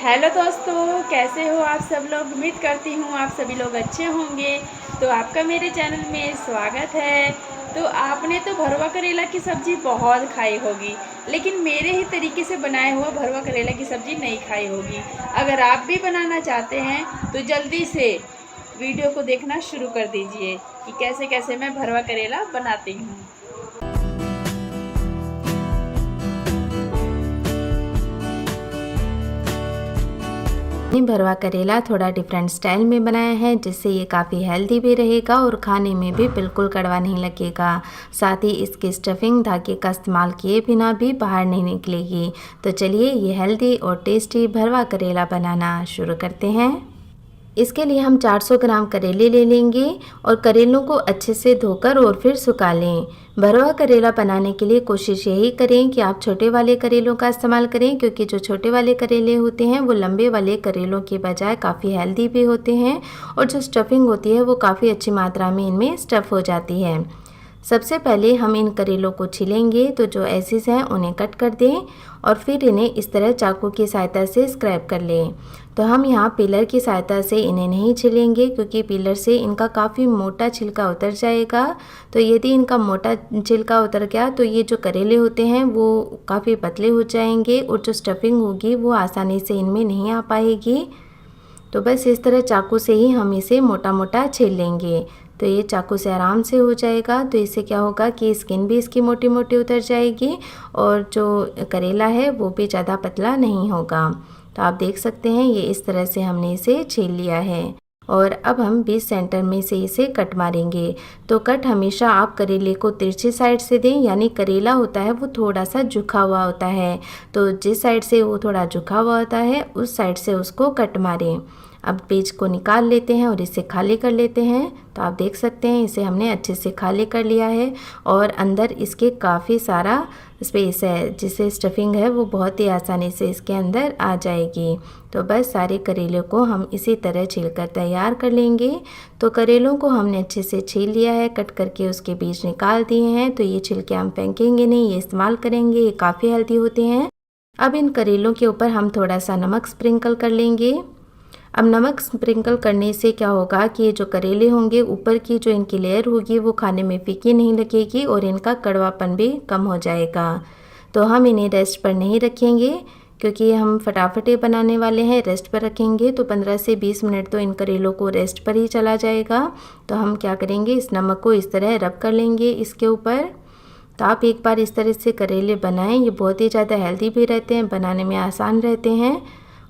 Hello दोस्तों, कैसे हो आप सब लोग। उम्मीद करती हूँ आप सभी लोग अच्छे होंगे। तो आपका मेरे चैनल में स्वागत है। तो आपने तो भरवा करेला की सब्ज़ी बहुत खाई होगी, लेकिन मेरे ही तरीके से बनाए हुआ भरवा करेला की सब्ज़ी नहीं खाई होगी। अगर आप भी बनाना चाहते हैं तो जल्दी से वीडियो को देखना शुरू कर दीजिए कि कैसे कैसे मैं भरवा करेला बनाती हूँ। भरवा करेला थोड़ा डिफरेंट स्टाइल में बनाया है, जिससे ये काफ़ी हेल्दी भी रहेगा और खाने में भी बिल्कुल कड़वा नहीं लगेगा। साथ ही इसकी स्टफिंग धागे का इस्तेमाल किए बिना भी बाहर नहीं निकलेगी। तो चलिए ये हेल्दी और टेस्टी भरवा करेला बनाना शुरू करते हैं। इसके लिए हम 400 ग्राम करेले ले लेंगे और करेलों को अच्छे से धोकर और फिर सुखा लें। भरवा करेला बनाने के लिए कोशिश यही करें कि आप छोटे वाले करेलों का इस्तेमाल करें, क्योंकि जो छोटे वाले करेले होते हैं वो लंबे वाले करेलों के बजाय काफ़ी हेल्दी भी होते हैं और जो स्टफिंग होती है वो काफ़ी अच्छी मात्रा में इनमें स्टफ़ हो जाती है। सबसे पहले हम इन करेलों को छीलेंगे, तो जो एसिस हैं उन्हें कट कर दें और फिर इन्हें इस तरह चाकू की सहायता से स्क्रैप कर लें। तो हम यहाँ पीलर की सहायता से इन्हें नहीं छीलेंगे, क्योंकि पीलर से इनका काफ़ी मोटा छिलका उतर जाएगा। तो यदि इनका मोटा छिलका उतर गया तो ये जो करेले होते हैं वो काफ़ी पतले हो जाएंगे और जो स्टफिंग होगी वो आसानी से इनमें नहीं आ पाएगी। तो बस इस तरह चाकू से ही हम इसे मोटा मोटा छील लेंगे। तो ये चाकू से आराम से हो जाएगा। तो इससे क्या होगा कि स्किन भी इसकी मोटी मोटी उतर जाएगी और जो करेला है वो भी ज़्यादा पतला नहीं होगा। तो आप देख सकते हैं ये इस तरह से हमने इसे छील लिया है। और अब हम बीच सेंटर में से इसे कट मारेंगे। तो कट हमेशा आप करेले को तिरछी साइड से दें, यानी करेला होता है वो थोड़ा सा झुका हुआ होता है। तो जिस साइड से वो थोड़ा झुका हुआ होता है उस साइड से उसको कट मारें। अब पेज को निकाल लेते हैं और इसे खाली कर लेते हैं। तो आप देख सकते हैं इसे हमने अच्छे से खाली कर लिया है और अंदर इसके काफ़ी सारा स्पेस है, जिससे स्टफिंग है वो बहुत ही आसानी से इसके अंदर आ जाएगी। तो बस सारे करेलों को हम इसी तरह छीलकर तैयार कर लेंगे। तो करेलों को हमने अच्छे से छील लिया है, कट करके उसके बीज निकाल दिए हैं। तो ये छिलके हम फेंकेंगे नहीं, ये इस्तेमाल करेंगे, ये काफ़ी हेल्दी होते हैं। अब इन करेलों के ऊपर हम थोड़ा सा नमक स्प्रिंकल कर लेंगे। अब नमक स्प्रिंकल करने से क्या होगा कि ये जो करेले होंगे ऊपर की जो इनकी लेयर होगी वो खाने में फीकी नहीं लगेगी और इनका कड़वापन भी कम हो जाएगा। तो हम इन्हें रेस्ट पर नहीं रखेंगे, क्योंकि हम फटाफट बनाने वाले हैं। रेस्ट पर रखेंगे तो 15 से 20 मिनट तो इन करेलों को रेस्ट पर ही चला जाएगा। तो हम क्या करेंगे, इस नमक को इस तरह रब कर लेंगे इसके ऊपर। तो आप एक बार इस तरह से करेले बनाएं, ये बहुत ही ज़्यादा हेल्दी भी रहते हैं, बनाने में आसान रहते हैं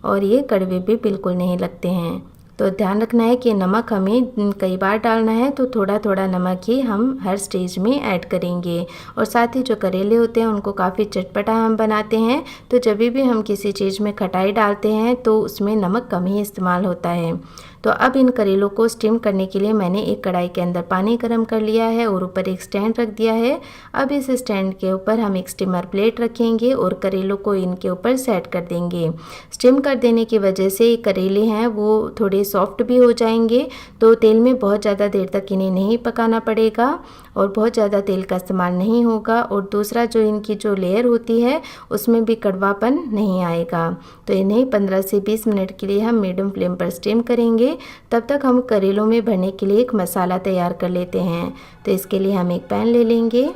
और ये कड़वे भी बिल्कुल नहीं लगते हैं। तो ध्यान रखना है कि नमक हमें कई बार डालना है, तो थोड़ा थोड़ा नमक ही हम हर स्टेज में ऐड करेंगे। और साथ ही जो करेले होते हैं उनको काफ़ी चटपटा हम बनाते हैं, तो जब भी हम किसी चीज़ में खटाई डालते हैं तो उसमें नमक कम ही इस्तेमाल होता है। तो अब इन करेलों को स्टीम करने के लिए मैंने एक कढ़ाई के अंदर पानी गर्म कर लिया है और ऊपर एक स्टैंड रख दिया है। अब इस स्टैंड के ऊपर हम एक स्टीमर प्लेट रखेंगे और करेलों को इनके ऊपर सेट कर देंगे। स्टीम कर देने की वजह से करेले हैं वो थोड़े सॉफ्ट भी हो जाएंगे। तो तेल में बहुत ज़्यादा देर तक इन्हें नहीं पकाना पड़ेगा और बहुत ज़्यादा तेल का इस्तेमाल नहीं होगा। और दूसरा जो इनकी जो लेयर होती है उसमें भी कड़वापन नहीं आएगा। तो इन्हें 15 से 20 मिनट के लिए हम मीडियम फ्लेम पर स्टीम करेंगे। तब तक हम करेलों में भरने के लिए एक मसाला तैयार कर लेते हैं। तो इसके लिए हम एक पैन ले लेंगे।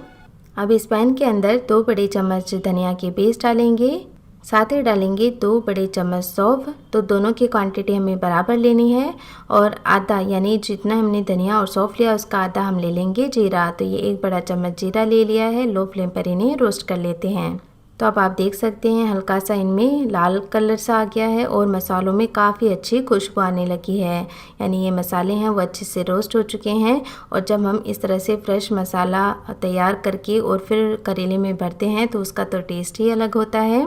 अब इस पैन के अंदर 2 बड़े चम्मच धनिया के पेस्ट डालेंगे, साथ ही डालेंगे 2 बड़े चम्मच सौंफ। तो दोनों की क्वांटिटी हमें बराबर लेनी है। और आधा, यानी जितना हमने धनिया और सौंफ लिया उसका आधा हम ले लेंगे जीरा। तो ये 1 बड़ा चम्मच जीरा ले लिया है। लो फ्लेम पर इन्हें रोस्ट कर लेते हैं। तो अब आप देख सकते हैं हल्का सा इनमें लाल कलर सा आ गया है और मसालों में काफ़ी अच्छी खुशबू आने लगी है, यानी ये मसाले हैं वो अच्छे से रोस्ट हो चुके हैं। और जब हम इस तरह से फ्रेश मसाला तैयार करके और फिर करेले में भरते हैं तो उसका तो टेस्ट ही अलग होता है।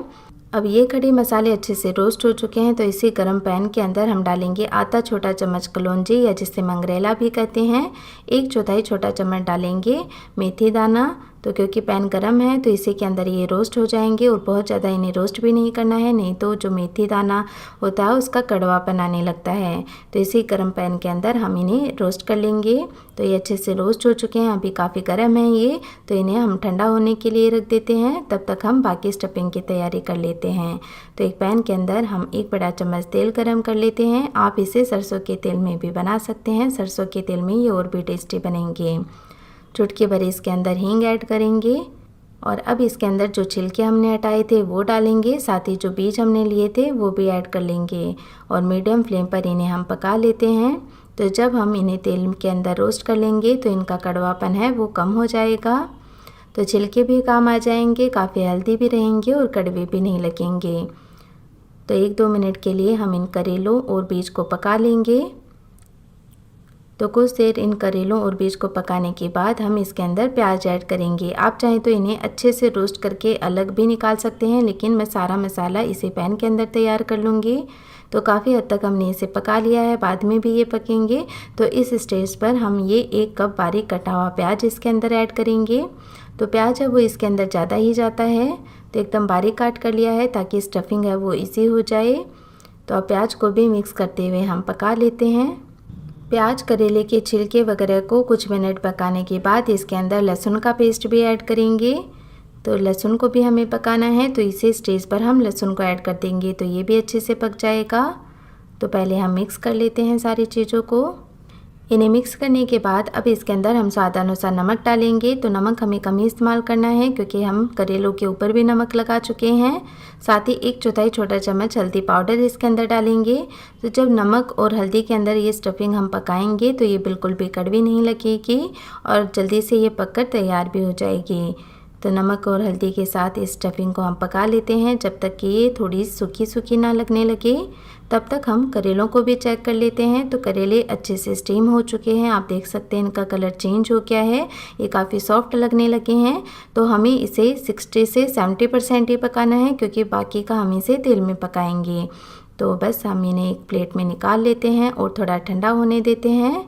अब ये खड़े मसाले अच्छे से रोस्ट हो चुके हैं। तो इसी गरम पैन के अंदर हम डालेंगे आधा छोटा चम्मच कलौंजी, या जिसे मंगरेला भी कहते हैं। 1/4 छोटा चम्मच डालेंगे मेथी दाना, तो क्योंकि पैन गरम है तो इसी के अंदर ये रोस्ट हो जाएंगे और बहुत ज़्यादा इन्हें रोस्ट भी नहीं करना है, नहीं तो जो मेथी दाना होता है उसका कड़वापन आने लगता है। तो इसी गरम पैन के अंदर हम इन्हें रोस्ट कर लेंगे। तो ये अच्छे से रोस्ट हो चुके हैं, अभी काफ़ी गर्म है ये, तो इन्हें हम ठंडा होने के लिए रख देते हैं। तब तक हम बाकी स्टफिंग की तैयारी कर लेते हैं। तो एक पैन के अंदर हम 1 बड़ा चम्मच तेल गरम कर लेते हैं। आप इसे सरसों के तेल में भी बना सकते हैं, सरसों के तेल में ये और भी टेस्टी बनेंगे। चुटकी भर इसके अंदर हींग ऐड करेंगे और अब इसके अंदर जो छिलके हमने हटाए थे वो डालेंगे, साथ ही जो बीज हमने लिए थे वो भी ऐड कर लेंगे और मीडियम फ्लेम पर इन्हें हम पका लेते हैं। तो जब हम इन्हें तेल के अंदर रोस्ट कर लेंगे तो इनका कड़वापन है वो कम हो जाएगा। तो छिलके भी काम आ जाएंगे, काफ़ी हेल्दी भी रहेंगे और कड़वे भी नहीं लगेंगे। तो 1-2 मिनट के लिए हम इन करेलों और बीज को पका लेंगे। तो कुछ देर इन करेलों और बीज को पकाने के बाद हम इसके अंदर प्याज ऐड करेंगे। आप चाहें तो इन्हें अच्छे से रोस्ट करके अलग भी निकाल सकते हैं, लेकिन मैं सारा मसाला इसी पैन के अंदर तैयार कर लूँगी। तो काफ़ी हद तक हमने इसे पका लिया है, बाद में भी ये पकेंगे। तो इस स्टेज पर हम ये 1 कप बारीक कटा हुआ प्याज इसके अंदर ऐड करेंगे। तो प्याज है वो इसके अंदर ज़्यादा ही जाता है, तो एकदम बारीक काट कर लिया है ताकि स्टफिंग है वो ईजी हो जाए। तो अब प्याज को भी मिक्स करते हुए हम पका लेते हैं। प्याज करेले के छिलके वगैरह को कुछ मिनट पकाने के बाद इसके अंदर लहसुन का पेस्ट भी ऐड करेंगे। तो लहसुन को भी हमें पकाना है, तो इसी स्टेज पर हम लहसुन को ऐड कर देंगे, तो ये भी अच्छे से पक जाएगा। तो पहले हम मिक्स कर लेते हैं सारी चीज़ों को। इन्हें मिक्स करने के बाद अब इसके अंदर हम स्वाद अनुसार नमक डालेंगे। तो नमक हमें कम ही इस्तेमाल करना है क्योंकि हम करेलों के ऊपर भी नमक लगा चुके हैं। साथ ही 1/4 छोटा चम्मच हल्दी पाउडर इसके अंदर डालेंगे। तो जब नमक और हल्दी के अंदर ये स्टफिंग हम पकाएंगे तो ये बिल्कुल भी कड़वी नहीं लगेगी और जल्दी से ये पककर तैयार भी हो जाएगी। तो नमक और हल्दी के साथ इस स्टफिंग को हम पका लेते हैं जब तक कि ये थोड़ी सूखी सूखी ना लगने लगे। तब तक हम करेलों को भी चेक कर लेते हैं। तो करेले अच्छे से स्टीम हो चुके हैं, आप देख सकते हैं इनका कलर चेंज हो गया है, ये काफ़ी सॉफ्ट लगने लगे हैं। तो हमें इसे 60 से 70% ही पकाना है क्योंकि बाकी का हम इसे तेल में पकाएंगे। तो बस हम इन्हें एक प्लेट में निकाल लेते हैं और थोड़ा ठंडा होने देते हैं।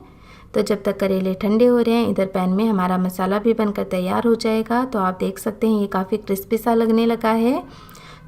तो जब तक करेले ठंडे हो रहे हैं इधर पैन में हमारा मसाला भी बनकर तैयार हो जाएगा। तो आप देख सकते हैं ये काफ़ी क्रिस्पी सा लगने लगा है।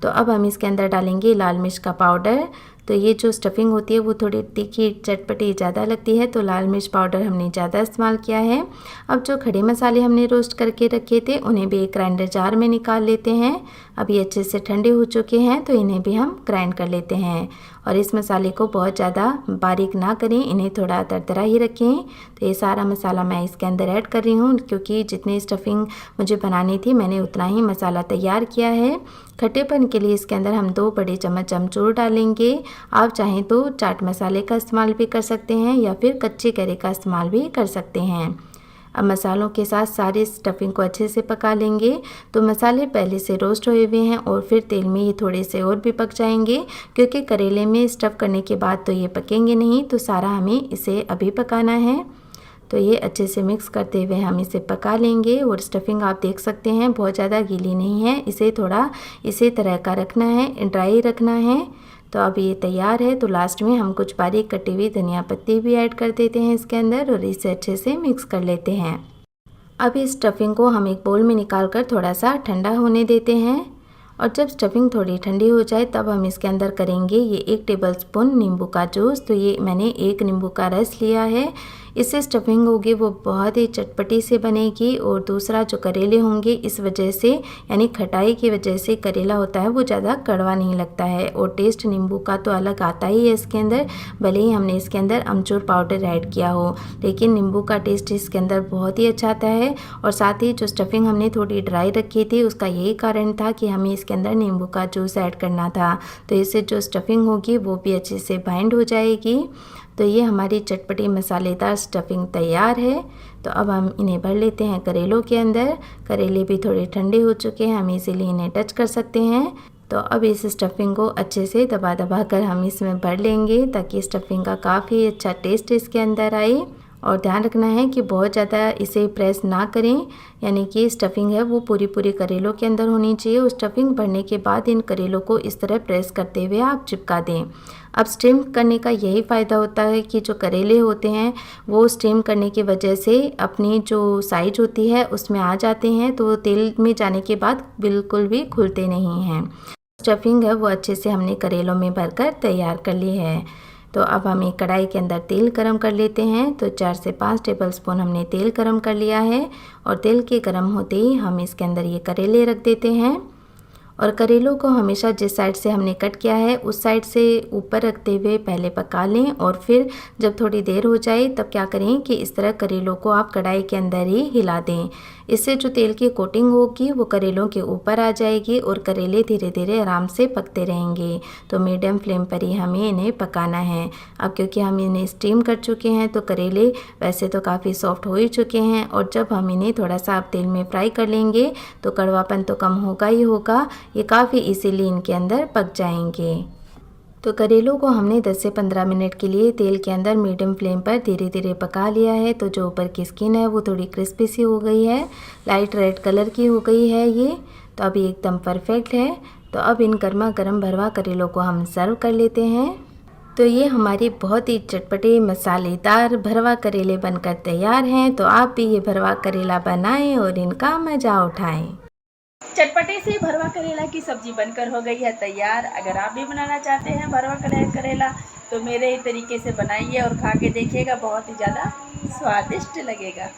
तो अब हम इसके अंदर डालेंगे लाल मिर्च का पाउडर। तो ये जो स्टफिंग होती है वो थोड़ी तीखी चटपटी ज़्यादा लगती है, तो लाल मिर्च पाउडर हमने ज़्यादा इस्तेमाल किया है। अब जो खड़े मसाले हमने रोस्ट करके रखे थे उन्हें भी एक ग्राइंडर जार में निकाल लेते हैं। अब ये अच्छे से ठंडे हो चुके हैं तो इन्हें भी हम ग्राइंड कर लेते हैं। और इस मसाले को बहुत ज़्यादा बारीक ना करें, इन्हें थोड़ा दरदरा ही रखें। तो ये सारा मसाला मैं इसके अंदर ऐड कर रही हूँ क्योंकि जितनी स्टफिंग मुझे बनानी थी मैंने उतना ही मसाला तैयार किया है। खट्टेपन के लिए इसके अंदर हम 2 बड़े चम्मच अमचूर डालेंगे। आप चाहें तो चाट मसाले का इस्तेमाल भी कर सकते हैं या फिर कच्चे करी का इस्तेमाल भी कर सकते हैं। अब मसालों के साथ सारी स्टफिंग को अच्छे से पका लेंगे। तो मसाले पहले से रोस्ट हुए हुए हैं और फिर तेल में ये थोड़े से और भी पक जाएंगे क्योंकि करेले में स्टफ़ करने के बाद तो ये पकेंगे नहीं, तो सारा हमें इसे अभी पकाना है। तो ये अच्छे से मिक्स करते हुए हम इसे पका लेंगे। और स्टफिंग आप देख सकते हैं बहुत ज़्यादा गीली नहीं है, इसे थोड़ा इसी तरह का रखना है, ड्राई रखना है। तो अब ये तैयार है। तो लास्ट में हम कुछ बारीक कटी हुई धनिया पत्ती भी ऐड कर देते हैं इसके अंदर और इसे अच्छे से मिक्स कर लेते हैं। अब इस स्टफिंग को हम एक बाउल में निकाल कर थोड़ा सा ठंडा होने देते हैं और जब स्टफिंग थोड़ी ठंडी हो जाए तब हम इसके अंदर करेंगे ये 1 टेबलस्पून नींबू का जूस। तो ये मैंने 1 नींबू का रस लिया है। इससे स्टफिंग होगी वो बहुत ही चटपटी से बनेगी और दूसरा जो करेले होंगे इस वजह से यानी खटाई की वजह से करेला होता है वो ज़्यादा कड़वा नहीं लगता है और टेस्ट नींबू का तो अलग आता ही है इसके अंदर, भले ही हमने इसके अंदर अमचूर पाउडर ऐड किया हो, लेकिन नींबू का टेस्ट इसके अंदर बहुत ही अच्छा आता है। और साथ ही जो स्टफिंग हमने थोड़ी ड्राई रखी थी उसका यही कारण था कि हमें इसके अंदर नींबू का जूस ऐड करना था। तो इससे जो स्टफिंग होगी वो भी अच्छे से बाइंड हो जाएगी। तो ये हमारी चटपटी मसालेदार स्टफिंग तैयार है। तो अब हम इन्हें भर लेते हैं करेलों के अंदर। करेले भी थोड़े ठंडे हो चुके हैं, हम इजीली इन्हें टच कर सकते हैं। तो अब इस स्टफिंग को अच्छे से दबा दबा कर हम इसमें भर लेंगे ताकि स्टफिंग का काफ़ी अच्छा टेस्ट इसके अंदर आए। और ध्यान रखना है कि बहुत ज़्यादा इसे प्रेस ना करें, यानी कि स्टफिंग है वो पूरी पूरी करेलों के अंदर होनी चाहिए। और स्टफिंग भरने के बाद इन करेलों को इस तरह प्रेस करते हुए आप चिपका दें। अब स्टीम करने का यही फ़ायदा होता है कि जो करेले होते हैं वो स्टीम करने की वजह से अपनी जो साइज होती है उसमें आ जाते हैं, तो तेल में जाने के बाद बिल्कुल भी खुलते नहीं हैं। स्टफिंग है वो अच्छे से हमने करेलों में भरकर तैयार कर ली है। तो अब हम एक कढ़ाई के अंदर तेल गरम कर लेते हैं। तो 4 से 5 टेबलस्पून हमने तेल गरम कर लिया है और तेल के गरम होते ही हम इसके अंदर ये करेले रख देते हैं। और करेलों को हमेशा जिस साइड से हमने कट किया है उस साइड से ऊपर रखते हुए पहले पका लें, और फिर जब थोड़ी देर हो जाए तब क्या करें कि इस तरह करेलों को आप कढ़ाई के अंदर ही हिला दें। इससे जो तेल की कोटिंग होगी वो करेलों के ऊपर आ जाएगी और करेले धीरे धीरे आराम से पकते रहेंगे। तो मीडियम फ्लेम पर ही हमें इन्हें पकाना है। अब क्योंकि हम इन्हें स्टीम कर चुके हैं तो करेले वैसे तो काफ़ी सॉफ्ट हो ही चुके हैं, और जब हम इन्हें थोड़ा सा आप तेल में फ्राई कर लेंगे तो कड़वापन तो कम होगा ही होगा, ये काफ़ी इजीली इनके अंदर पक जाएंगे। तो करेलों को हमने 10 से 15 मिनट के लिए तेल के अंदर मीडियम फ्लेम पर धीरे धीरे पका लिया है। तो जो ऊपर की स्किन है वो थोड़ी क्रिस्पी सी हो गई है, लाइट रेड कलर की हो गई है ये। तो अभी एकदम परफेक्ट है। तो अब इन गर्मा गर्म भरवा करेलों को हम सर्व कर लेते हैं। तो ये हमारी बहुत ही चटपटे मसालेदार भरवा करेले बनकर तैयार हैं। तो आप भी ये भरवा करेला बनाएं और इनका मज़ा उठाएं। चटपटे से भरवा करेला की सब्जी बनकर हो गई है तैयार। अगर आप भी बनाना चाहते हैं भरवा करेला तो मेरे ही तरीके से बनाइए और खा के देखिएगा, बहुत ही ज़्यादा स्वादिष्ट लगेगा।